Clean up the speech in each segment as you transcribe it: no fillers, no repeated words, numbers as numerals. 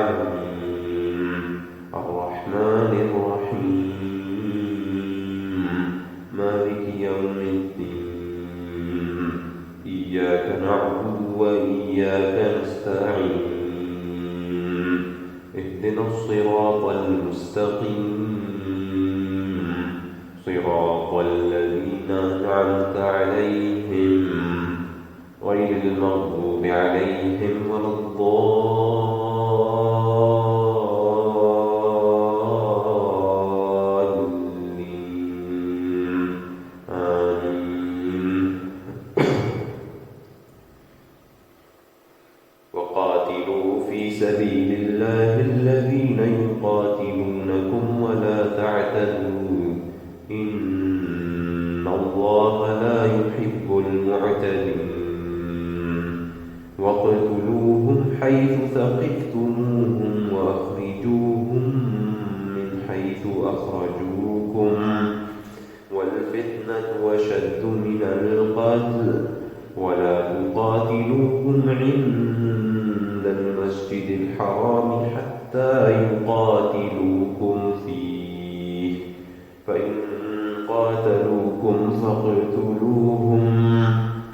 العالمين الرحمن الرحيم مالك يوم الدين إياك نعبد وإياك نستعين اهدنا الصراط المستقيم صراط الذين أنعمت عليهم غير المغضوب عليهم ولا الضالين آمين. وقاتلوا في سبيل الله الذين يقاتلونكم ولا تعتدوا إن الله لا يحب المعتدين واقتلوهم حيث ثقفتموهم وأخرجوهم من حيث أخرجوكم والفتنة أشد من القتل ولا تقاتلوهم عند المسجد الحرام حتى يقاتلوكم فيه فإن قاتلوكم فاقتلوهم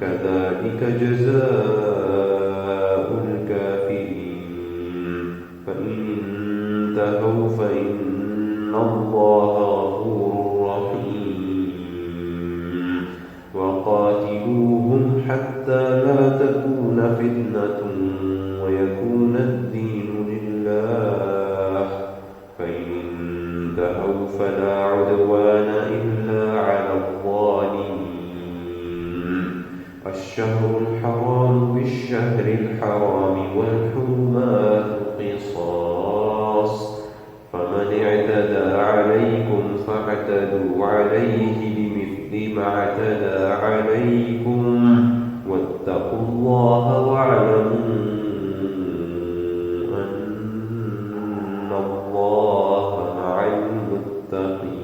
كذلك جزاء الكافرين فإن انتهوا فإن الله غفور رحيم وقاتلوهم حتى لا تكون فتنة ويكون الدين لله فإن انتهوا فلا عدوان إلا على الظالمين الشهر الحرام بالشهر الحرام والحرمات قصاص فمن اعتدى عليكم فاعتدوا عليه بمثل ما اعتدى عليكم واتقوا الله واعلموا أن الله مع المتقين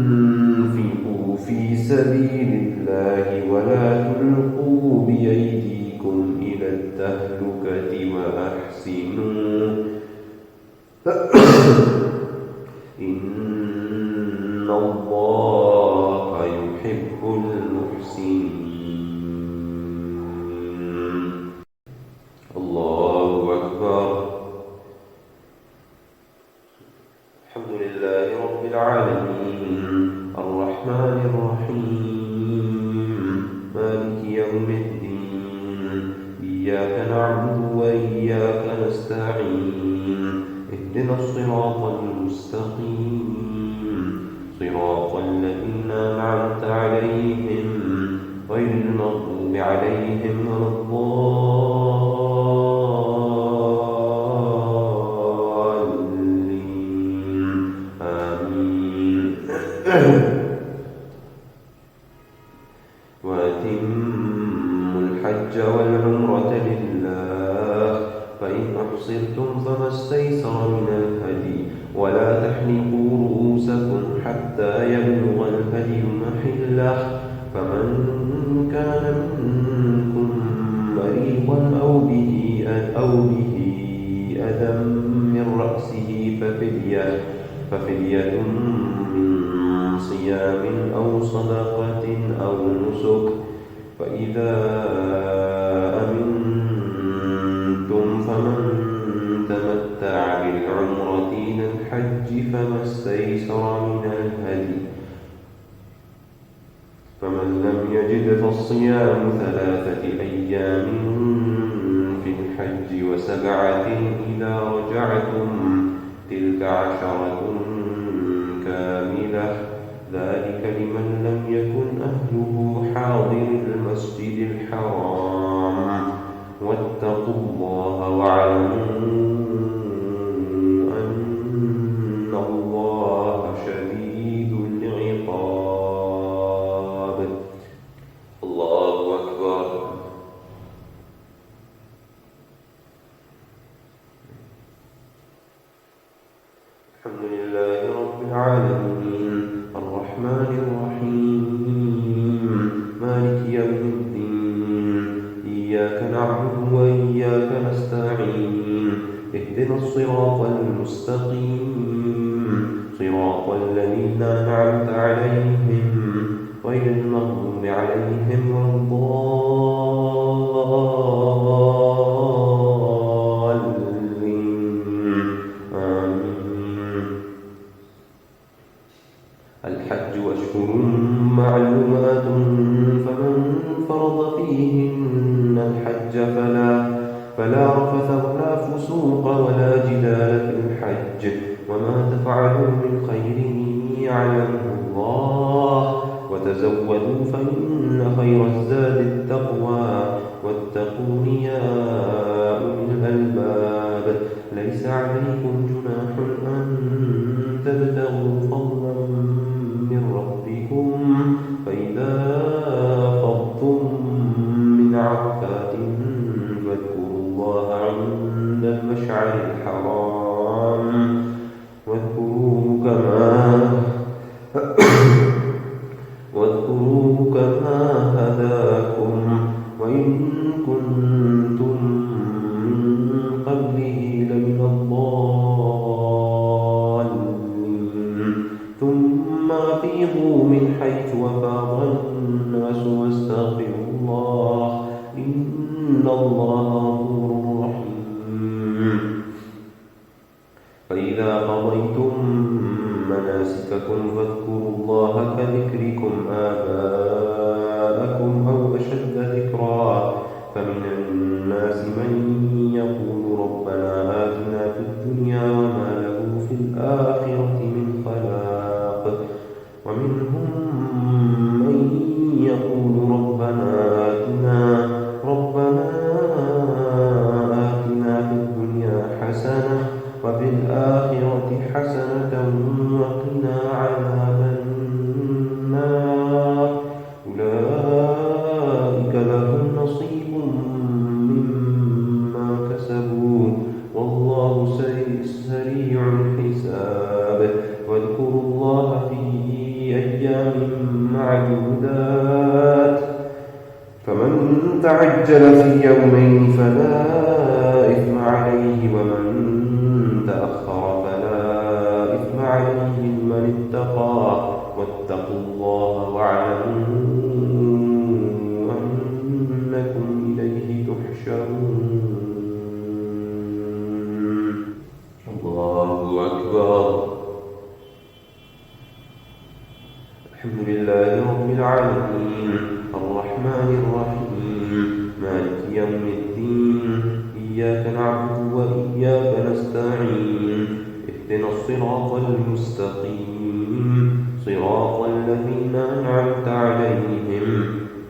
وأنفقوا في سبيل الله ولا تلقوا بأيديكم إلى التهلكة وأحسنوا إن الله يحب المحسنين. الله أكبر. الحمد لله رب العالمين الرحمن الرحيم مالك يوم الدين إياك نعبد وإياك نستعين اهدنا الصراط المستقيم صراط الذين أنعمت عليهم غير المغضوب عليهم ولا الضالين آمين. وأتموا الحج والعمرة لله فإن أحصرتم فما استيسر من الهدي ولا تحلقوا رؤوسكم حتى يبلغ الهدي محله فمن كان منكم مريضا أو به أذى من رأسه ففدية من صيام أو صدقة أو نسك فإذا أمنتم فمن تمتع بالعمرة إلى الحج فما استيسر من الهدي فمن لم يجد فالصيام 3 أيام في الحج و7 إذا رجعتم تلك 10 كاملة ذلك لمن لم يكن أهله حاضر المسجد الحرام واتقوا الله واعلموا أن الله شديد العقاب. الله أكبر. الحمد لله رب العالمين الرحمن الرحيم مالك يوم الدين إياك نعبد وإياك نستعين اهدنا الصراط المستقيم صراط الذين أنعمت عليهم غير المغضوب عليهم ولا الضالين آمين. الحج أشهر معلومات فمن فرض فيهن الحج فلا رفث ولا فسوق ولا جدال في الحج وما تفعلوا من خير يعلمه الله وتزودوا فإن خير الزاد التقوى واتقون يا أولي الألباب ليس عليكم جناح أن تبتغوا فضلا من ربكم فإذا أفضتم من عرفات فاذكروا الله عند المشعر الحرام واذكروه كما هداكم وإن كنتم من قبله لمن الضالين ثم أفيضوا من حيث أفاض الناس واستغفروا الله إن الله غفور رحيم. فإذا قضيتم مناسككم فاذكروا الله كذكركم آباءكم أو أشد ذكرا فمن الناس من يقول ربنا آتنا في الدنيا وما له في الآخرة من خلاق ومنهم من يقول ربنا آتنا في الدنيا حسنة وفي الآخرة حسنة وقنا عذاب النار أولئك لهم نصيب مما كسبوا والله سريع الحساب. واذكروا الله في أيام معدودات فمن تعجل في يومين فلا إثم عليه ومن تأخر فلا إثم عليه من اتقى واتقوا الله واعلموا أنكم إليه تحشرون. الله أكبر. الحمد لله رب العالمين الرحمن الرحيم مالك يوم الدين إياك نعبد وإياك نستعين اهدنا الصراط المستقيم صراط الذين أنعمت عليهم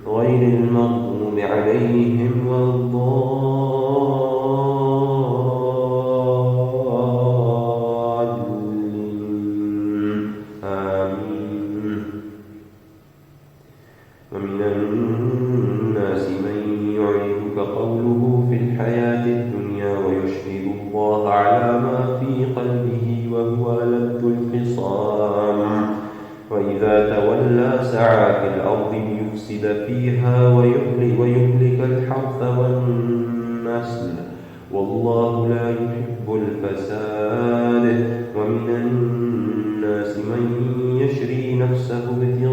غير المغضوب عليهم ولا الضالين آمين. ومن الناس من يعجبك قوله في الحياة الدنيا ويشهد الله على ما في قلبه وهو ألد الخصام وإذا تولى سعى في الأرض ليفسد فيها ويهلك الحرث والنسل والله لا يحب الفساد. ومن الناس من يشري نفسه ابتغاء